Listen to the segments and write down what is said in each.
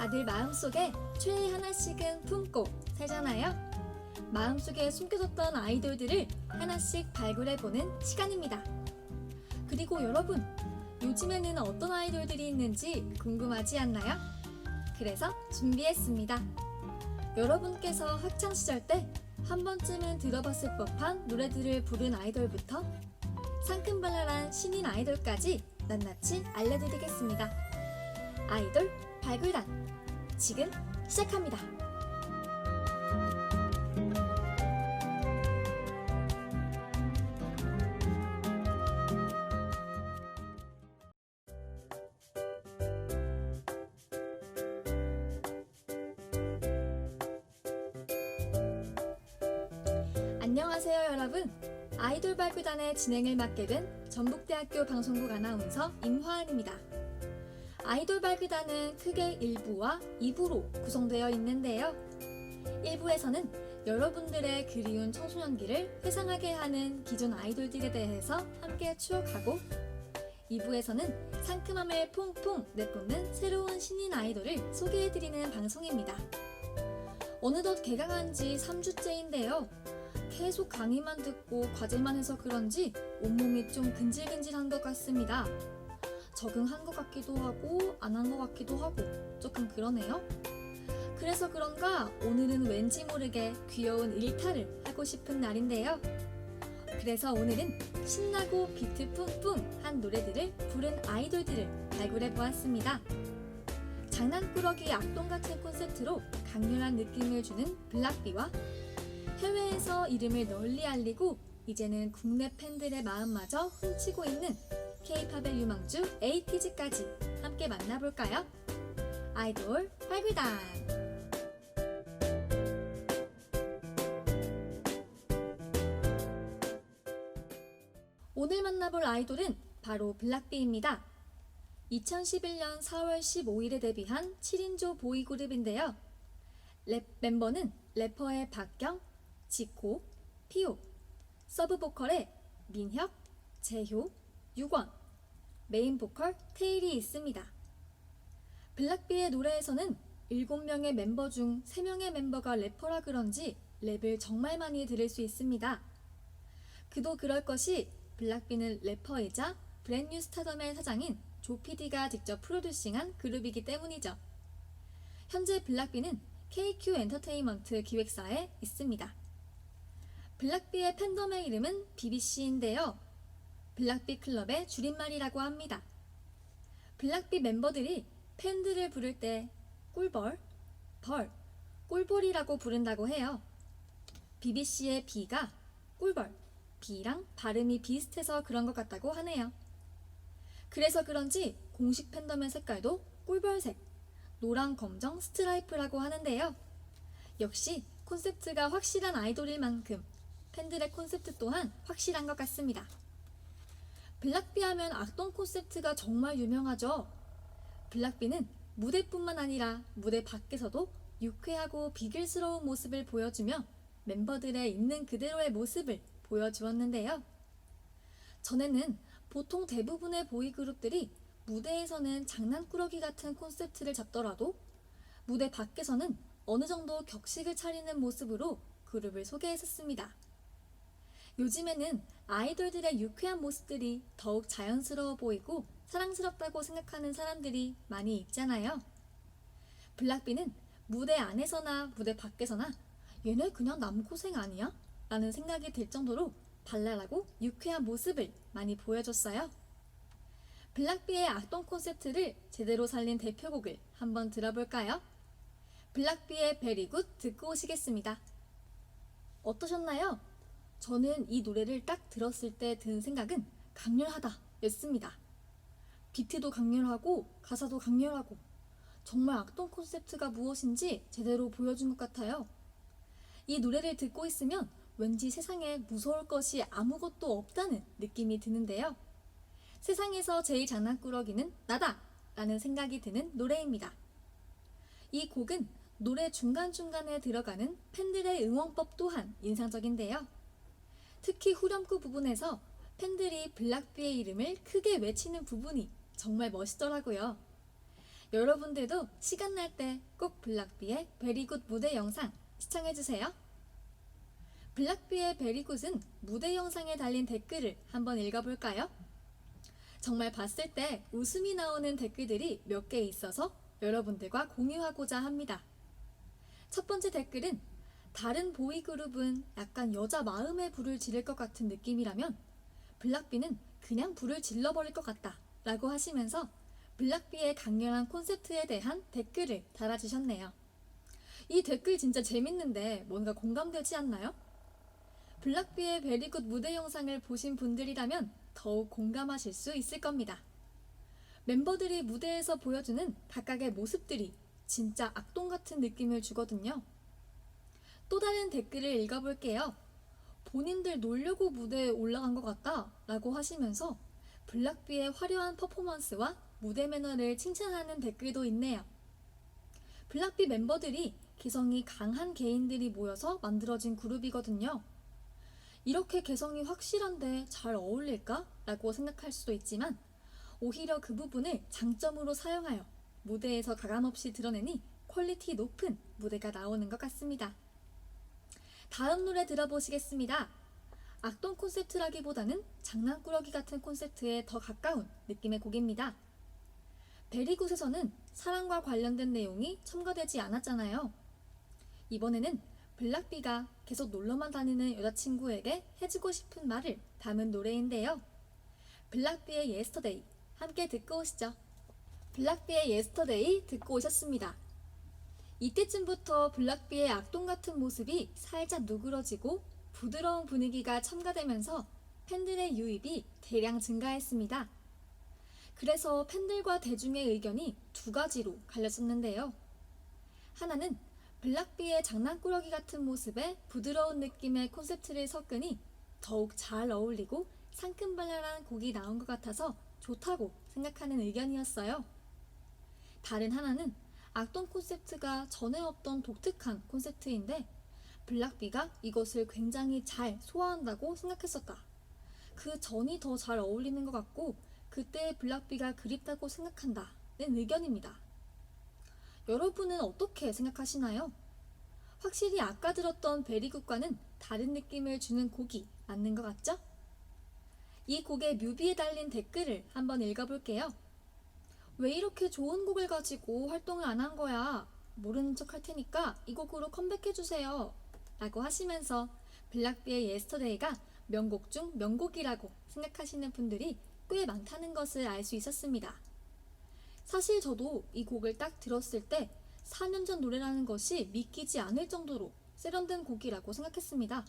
다들 마음속에 최애 하나씩은 품고 살잖아요. 마음속에 숨겨졌던 아이돌들을 하나씩 발굴해보는 시간입니다. 그리고 여러분, 요즘에는 어떤 아이돌들이 있는지 궁금하지 않나요? 그래서 준비했습니다. 여러분께서 학창시절 때 한 번쯤은 들어봤을 법한 노래들을 부른 아이돌부터 상큼발랄한 신인 아이돌까지 낱낱이 알려드리겠습니다. 아이돌 발굴단, 지금 시작합니다. 안녕하세요 여러분, 아이돌 발굴단의 진행을 맡게 된 전북대학교 방송국 아나운서 임화은입니다. 아이돌 발굴단은 크게 1부와 2부로 구성되어 있는데요. 1부에서는 여러분들의 그리운 청소년기를 회상하게 하는 기존 아이돌들에 대해서 함께 추억하고, 2부에서는 상큼함을 퐁퐁 내뿜는 새로운 신인 아이돌을 소개해드리는 방송입니다. 어느덧 개강한 지 3주째인데요. 계속 강의만 듣고 과제만 해서 그런지 온몸이 좀 근질근질한 것 같습니다. 적응한 것 같기도 하고 안 한 것 같기도 하고 조금 그러네요. 그래서 그런가 오늘은 왠지 모르게 귀여운 일탈을 하고 싶은 날인데요. 그래서 오늘은 신나고 비트 뿜뿜한 노래들을 부른 아이돌들을 발굴해보았습니다. 장난꾸러기 악동 같은 콘셉트로 강렬한 느낌을 주는 블락비와 해외에서 이름을 널리 알리고 이제는 국내 팬들의 마음마저 훔치고 있는 K-팝의 유망주 에이티즈까지 함께 만나볼까요? 아이돌 발굴단! 오늘 만나볼 아이돌은 바로 블락비입니다. 2011년 4월 15일에 데뷔한 7인조 보이그룹인데요. 랩 멤버는 래퍼의 박경, 지코, 피오, 서브보컬의 민혁, 재효, 유권, 메인 보컬 테일이 있습니다. 블락비의 노래에서는 7명의 멤버 중 3명의 멤버가 래퍼라 그런지 랩을 정말 많이 들을 수 있습니다. 그도 그럴 것이 블락비는 래퍼이자 브랜뉴 스타덤의 사장인 조피디가 직접 프로듀싱한 그룹이기 때문이죠. 현재 블락비는 KQ 엔터테인먼트 기획사에 있습니다. 블락비의 팬덤의 이름은 BBC인데요. 블락비 클럽의 줄임말이라고 합니다. 블락비 멤버들이 팬들을 부를 때 꿀벌, 벌, 꿀벌이라고 부른다고 해요. BBC의 B가 꿀벌, B랑 발음이 비슷해서 그런 것 같다고 하네요. 그래서 그런지 공식 팬덤의 색깔도 꿀벌색, 노랑 검정 스트라이프라고 하는데요. 역시 콘셉트가 확실한 아이돌일 만큼 팬들의 콘셉트 또한 확실한 것 같습니다. 블락비 하면 악동 콘셉트가 정말 유명하죠. 블락비는 무대뿐만 아니라 무대 밖에서도 유쾌하고 비글스러운 모습을 보여주며 멤버들의 있는 그대로의 모습을 보여주었는데요. 전에는 보통 대부분의 보이그룹들이 무대에서는 장난꾸러기 같은 콘셉트를 잡더라도 무대 밖에서는 어느 정도 격식을 차리는 모습으로 그룹을 소개했었습니다. 요즘에는 아이돌들의 유쾌한 모습들이 더욱 자연스러워 보이고 사랑스럽다고 생각하는 사람들이 많이 있잖아요. 블락비는 무대 안에서나 무대 밖에서나 얘네 그냥 남고생 아니야? 라는 생각이 들 정도로 발랄하고 유쾌한 모습을 많이 보여줬어요. 블락비의 악동 콘셉트를 제대로 살린 대표곡을 한번 들어볼까요? 블락비의 베리굿 듣고 오시겠습니다. 어떠셨나요? 저는 이 노래를 딱 들었을 때 든 생각은 강렬하다 였습니다. 비트도 강렬하고 가사도 강렬하고 정말 악동 콘셉트가 무엇인지 제대로 보여준 것 같아요. 이 노래를 듣고 있으면 왠지 세상에 무서울 것이 아무것도 없다는 느낌이 드는데요. 세상에서 제일 장난꾸러기는 나다! 라는 생각이 드는 노래입니다. 이 곡은 노래 중간중간에 들어가는 팬들의 응원법 또한 인상적인데요. 특히 후렴구 부분에서 팬들이 블락비의 이름을 크게 외치는 부분이 정말 멋있더라고요. 여러분들도 시간 날 때 꼭 블락비의 베리굿 무대 영상 시청해주세요. 블락비의 베리굿은 무대 영상에 달린 댓글을 한번 읽어볼까요? 정말 봤을 때 웃음이 나오는 댓글들이 몇 개 있어서 여러분들과 공유하고자 합니다. 첫 번째 댓글은 다른 보이그룹은 약간 여자 마음에 불을 지를 것 같은 느낌이라면 블락비는 그냥 불을 질러버릴 것 같다 라고 하시면서 블락비의 강렬한 콘셉트에 대한 댓글을 달아주셨네요. 이 댓글 진짜 재밌는데 뭔가 공감되지 않나요? 블락비의 베리굿 무대 영상을 보신 분들이라면 더욱 공감하실 수 있을 겁니다. 멤버들이 무대에서 보여주는 각각의 모습들이 진짜 악동 같은 느낌을 주거든요. 또 다른 댓글을 읽어볼게요. 본인들 놀려고 무대에 올라간 것 같다 라고 하시면서 블락비의 화려한 퍼포먼스와 무대 매너를 칭찬하는 댓글도 있네요. 블락비 멤버들이 개성이 강한 개인들이 모여서 만들어진 그룹이거든요. 이렇게 개성이 확실한데 잘 어울릴까? 라고 생각할 수도 있지만 오히려 그 부분을 장점으로 사용하여 무대에서 가감없이 드러내니 퀄리티 높은 무대가 나오는 것 같습니다. 다음 노래 들어보시겠습니다. 악동 콘셉트라기보다는 장난꾸러기 같은 콘셉트에 더 가까운 느낌의 곡입니다. 베리굿에서는 사랑과 관련된 내용이 첨가되지 않았잖아요. 이번에는 블락비가 계속 놀러만 다니는 여자친구에게 해주고 싶은 말을 담은 노래인데요. 블락비의 Yesterday 함께 듣고 오시죠. 블락비의 Yesterday 듣고 오셨습니다. 이때쯤부터 블락비의 악동 같은 모습이 살짝 누그러지고 부드러운 분위기가 첨가되면서 팬들의 유입이 대량 증가했습니다. 그래서 팬들과 대중의 의견이 두 가지로 갈렸었는데요. 하나는 블락비의 장난꾸러기 같은 모습에 부드러운 느낌의 콘셉트를 섞으니 더욱 잘 어울리고 상큼발랄한 곡이 나온 것 같아서 좋다고 생각하는 의견이었어요. 다른 하나는 악동 콘셉트가 전에 없던 독특한 콘셉트인데 블락비가 이것을 굉장히 잘 소화한다고 생각했었다. 그 전이 더 잘 어울리는 것 같고 그때의 블락비가 그립다고 생각한다는 의견입니다. 여러분은 어떻게 생각하시나요? 확실히 아까 들었던 베리굿과는 다른 느낌을 주는 곡이 맞는 것 같죠? 이 곡의 뮤비에 달린 댓글을 한번 읽어볼게요. 왜 이렇게 좋은 곡을 가지고 활동을 안 한 거야? 모르는 척 할 테니까 이 곡으로 컴백해주세요. 라고 하시면서 블락비의 Yesterday가 명곡 중 명곡이라고 생각하시는 분들이 꽤 많다는 것을 알 수 있었습니다. 사실 저도 이 곡을 딱 들었을 때 4년 전 노래라는 것이 믿기지 않을 정도로 세련된 곡이라고 생각했습니다.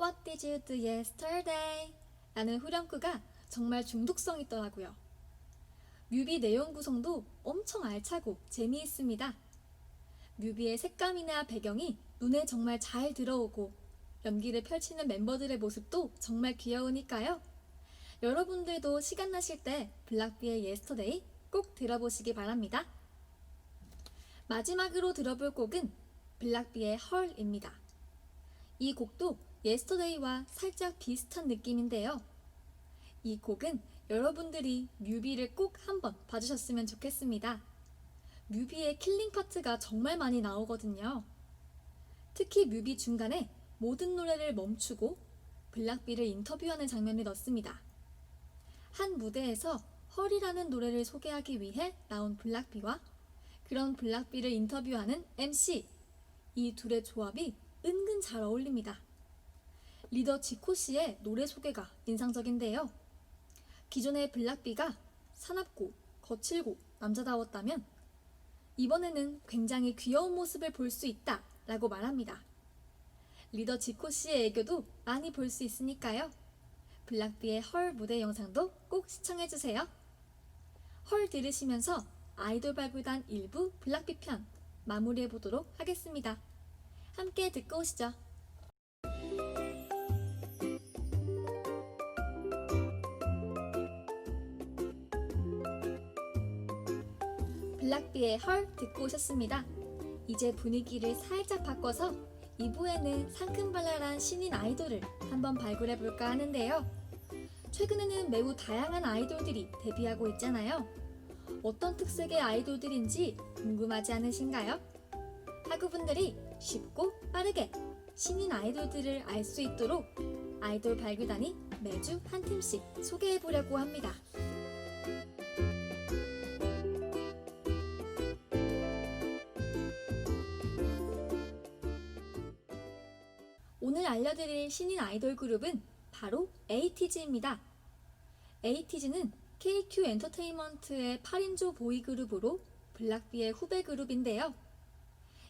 What did you do yesterday? 라는 후렴구가 정말 중독성 있더라고요. 뮤비 내용 구성도 엄청 알차고 재미있습니다. 뮤비의 색감이나 배경이 눈에 정말 잘 들어오고 연기를 펼치는 멤버들의 모습도 정말 귀여우니까요. 여러분들도 시간 나실 때 블락비의 Yesterday 꼭 들어보시기 바랍니다. 마지막으로 들어볼 곡은 블락비의 Her입니다. 이 곡도 Yesterday와 살짝 비슷한 느낌인데요. 이 곡은 여러분들이 뮤비를 꼭 한번 봐주셨으면 좋겠습니다. 뮤비의 킬링 파트가 정말 많이 나오거든요. 특히 뮤비 중간에 모든 노래를 멈추고 블락비를 인터뷰하는 장면을 넣습니다. 한 무대에서 헐이라는 노래를 소개하기 위해 나온 블락비와 그런 블락비를 인터뷰하는 MC, 이 둘의 조합이 은근 잘 어울립니다. 리더 지코씨의 노래 소개가 인상적인데요. 기존의 블락비가 사납고 거칠고 남자다웠다면 이번에는 굉장히 귀여운 모습을 볼 수 있다 라고 말합니다. 리더 지코씨의 애교도 많이 볼 수 있으니까요. 블락비의 헐 무대 영상도 꼭 시청해주세요. 헐 들으시면서 아이돌 발굴단 1부 블락비 편 마무리해보도록 하겠습니다. 함께 듣고 오시죠. 블락비의 헐 듣고 오셨습니다. 이제 분위기를 살짝 바꿔서 2부에는 상큼발랄한 신인 아이돌을 한번 발굴해볼까 하는데요. 최근에는 매우 다양한 아이돌들이 데뷔하고 있잖아요. 어떤 특색의 아이돌들인지 궁금하지 않으신가요? 학우분들이 쉽고 빠르게 신인 아이돌들을 알 수 있도록 아이돌 발굴단이 매주 한 팀씩 소개해 보려고 합니다. 오늘 알려드릴 신인 아이돌 그룹은 바로 에이티즈입니다. 에이티즈는 KQ 엔터테인먼트의 8인조 보이그룹으로 블락비의 후배 그룹인데요.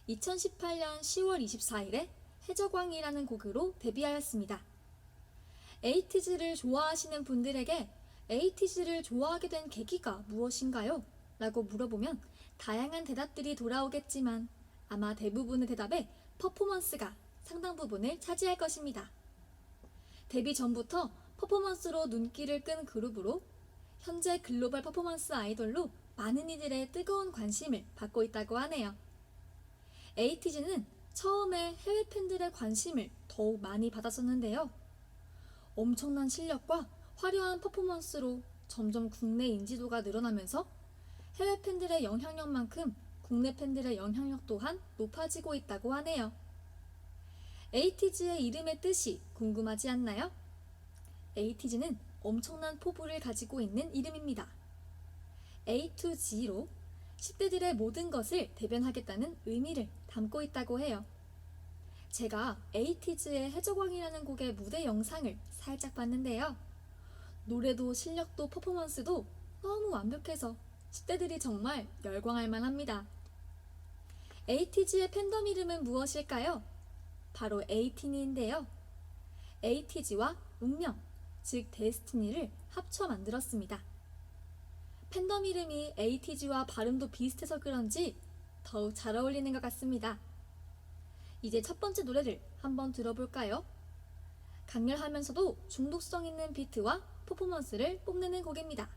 2018년 10월 24일에 해적왕이라는 곡으로 데뷔하였습니다. 에이티즈를 좋아하시는 분들에게 에이티즈를 좋아하게 된 계기가 무엇인가요? 라고 물어보면 다양한 대답들이 돌아오겠지만 아마 대부분의 대답에 퍼포먼스가 상당 부분을 차지할 것입니다. 데뷔 전부터 퍼포먼스로 눈길을 끈 그룹으로 현재 글로벌 퍼포먼스 아이돌로 많은 이들의 뜨거운 관심을 받고 있다고 하네요. 에이티즈는 처음에 해외 팬들의 관심을 더욱 많이 받았었는데요. 엄청난 실력과 화려한 퍼포먼스로 점점 국내 인지도가 늘어나면서 해외 팬들의 영향력만큼 국내 팬들의 영향력 또한 높아지고 있다고 하네요. 에이티즈의 이름의 뜻이 궁금하지 않나요? 에이티즈는 엄청난 포부를 가지고 있는 이름입니다. A to G로 10대들의 모든 것을 대변하겠다는 의미를 담고 있다고 해요. 제가 에이티즈의 해적왕이라는 곡의 무대 영상을 살짝 봤는데요. 노래도 실력도 퍼포먼스도 너무 완벽해서 10대들이 정말 열광할 만합니다. 에이티즈의 팬덤 이름은 무엇일까요? 바로 에이틴인데요. 에이티즈와 운명, 즉 데스티니를 합쳐 만들었습니다. 팬덤 이름이 에이티즈와 발음도 비슷해서 그런지 더욱 잘 어울리는 것 같습니다. 이제 첫 번째 노래를 한번 들어볼까요? 강렬하면서도 중독성 있는 비트와 퍼포먼스를 뽐내는 곡입니다.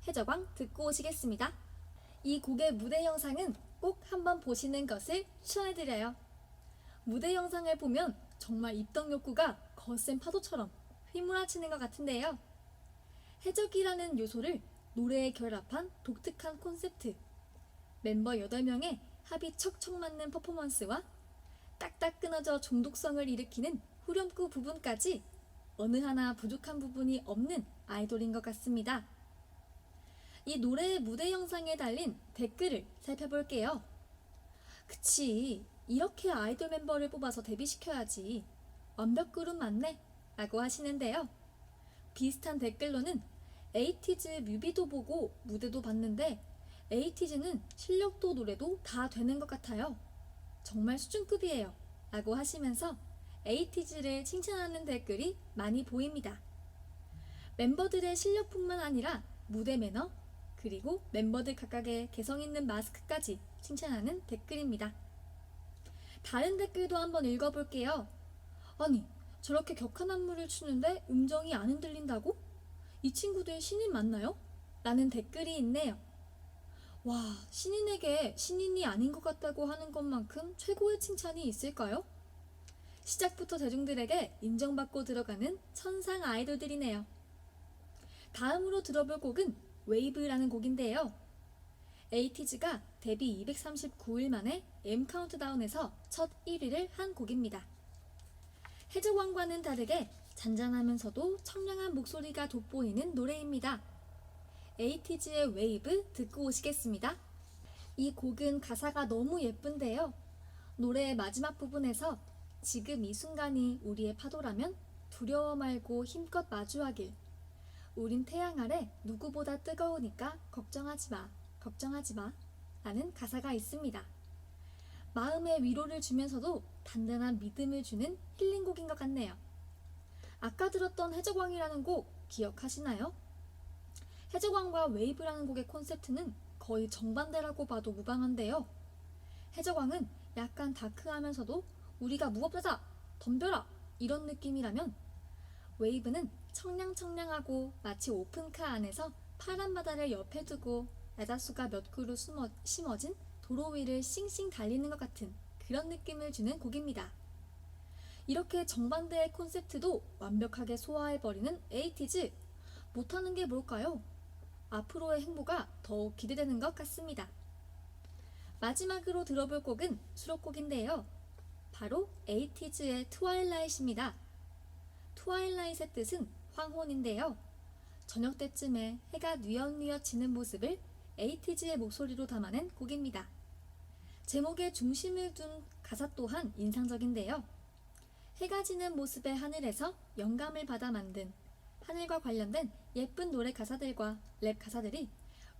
해적왕 듣고 오시겠습니다. 이 곡의 무대 영상은 꼭 한번 보시는 것을 추천해드려요. 무대 영상을 보면 정말 입덕 욕구가 거센 파도처럼 휘몰아치는 것 같은데요. 해적이라는 요소를 노래에 결합한 독특한 콘셉트, 멤버 8명의 합이 척척 맞는 퍼포먼스와 딱딱 끊어져 중독성을 일으키는 후렴구 부분까지 어느 하나 부족한 부분이 없는 아이돌인 것 같습니다. 이 노래의 무대 영상에 달린 댓글을 살펴볼게요. 그치, 이렇게 아이돌 멤버를 뽑아서 데뷔시켜야지. 완벽 그룹 맞네? 라고 하시는데요. 비슷한 댓글로는 에이티즈 뮤비도 보고 무대도 봤는데 에이티즈는 실력도 노래도 다 되는 것 같아요. 정말 수준급이에요. 라고 하시면서 에이티즈를 칭찬하는 댓글이 많이 보입니다. 멤버들의 실력뿐만 아니라 무대 매너, 그리고 멤버들 각각의 개성 있는 마스크까지 칭찬하는 댓글입니다. 다른 댓글도 한번 읽어볼게요. 아니, 저렇게 격한 안무를 추는데 음정이 안 흔들린다고? 이 친구들 신인 맞나요? 라는 댓글이 있네요. 와, 신인에게 신인이 아닌 것 같다고 하는 것만큼 최고의 칭찬이 있을까요? 시작부터 대중들에게 인정받고 들어가는 천상 아이돌들이네요. 다음으로 들어볼 곡은 웨이브라는 곡인데요. 에이티즈가 데뷔 239일 만에 M 카운트다운에서 첫 1위를 한 곡입니다. 해적왕과는 다르게 잔잔하면서도 청량한 목소리가 돋보이는 노래입니다. 에이티즈의 웨이브 듣고 오시겠습니다. 이 곡은 가사가 너무 예쁜데요. 노래의 마지막 부분에서 지금 이 순간이 우리의 파도라면 두려워 말고 힘껏 마주하길. 우린 태양 아래 누구보다 뜨거우니까 걱정하지 마, 걱정하지 마 라는 가사가 있습니다. 마음의 위로를 주면서도 단단한 믿음을 주는 힐링곡인 것 같네요. 아까 들었던 해적왕이라는 곡 기억하시나요? 해적왕과 웨이브라는 곡의 콘셉트는 거의 정반대라고 봐도 무방한데요. 해적왕은 약간 다크하면서도 우리가 무법자다, 덤벼라 이런 느낌이라면 웨이브는 청량청량하고 마치 오픈카 안에서 파란 바다를 옆에 두고 야자수가 몇 그루 심어진 도로 위를 싱싱 달리는 것 같은 그런 느낌을 주는 곡입니다. 이렇게 정반대의 콘셉트도 완벽하게 소화해버리는 에이티즈, 못하는 게 뭘까요? 앞으로의 행보가 더욱 기대되는 것 같습니다. 마지막으로 들어볼 곡은 수록곡인데요. 바로 에이티즈의 트와일라잇입니다. 트와일라잇의 뜻은 황혼인데요. 저녁 때쯤에 해가 뉘엿뉘엿 지는 모습을 에이티즈의 목소리로 담아낸 곡입니다. 제목에 중심을 둔 가사 또한 인상적인데요. 해가 지는 모습의 하늘에서 영감을 받아 만든 하늘과 관련된 예쁜 노래 가사들과 랩 가사들이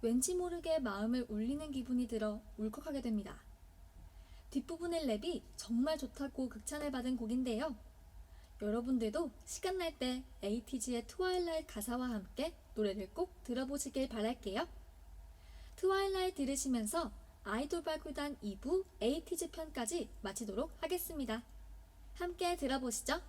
왠지 모르게 마음을 울리는 기분이 들어 울컥하게 됩니다. 뒷부분의 랩이 정말 좋다고 극찬을 받은 곡인데요. 여러분들도 시간 날 때 에이티즈의 트와일라잇 가사와 함께 노래를 꼭 들어보시길 바랄게요. 트와일라잇 들으시면서 아이돌 발굴단 2부 에이티즈 편까지 마치도록 하겠습니다. 함께 들어보시죠.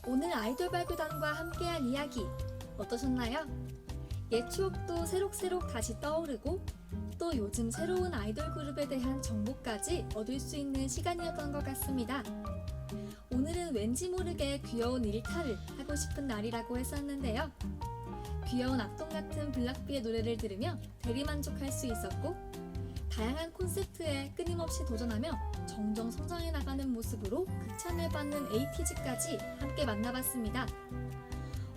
오늘 아이돌 발굴단과 함께한 이야기 어떠셨나요? 옛 추억도 새록새록 다시 떠오르고 또 요즘 새로운 아이돌 그룹에 대한 정보까지 얻을 수 있는 시간이었던 것 같습니다. 오늘은 왠지 모르게 귀여운 일탈을 하고 싶은 날이라고 했었는데요. 귀여운 악동 같은 블락비의 노래를 들으며 대리만족할 수 있었고 다양한 콘셉트에 끊임없이 도전하며 점점 성장해 나가는 모습으로 극찬을 받는 에이티즈까지 함께 만나봤습니다.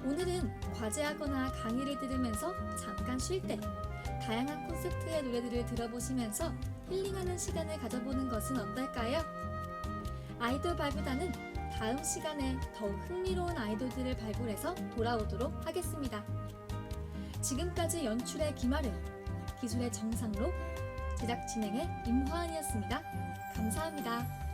오늘은 과제하거나 강의를 들으면서 잠깐 쉴 때 다양한 콘셉트의 노래들을 들어보시면서 힐링하는 시간을 가져보는 것은 어떨까요? 아이돌 발굴단은 다음 시간에 더욱 흥미로운 아이돌들을 발굴해서 돌아오도록 하겠습니다. 지금까지 연출의 김아름, 기술의 정상록, 제작 진행의 임화은이었습니다. 감사합니다.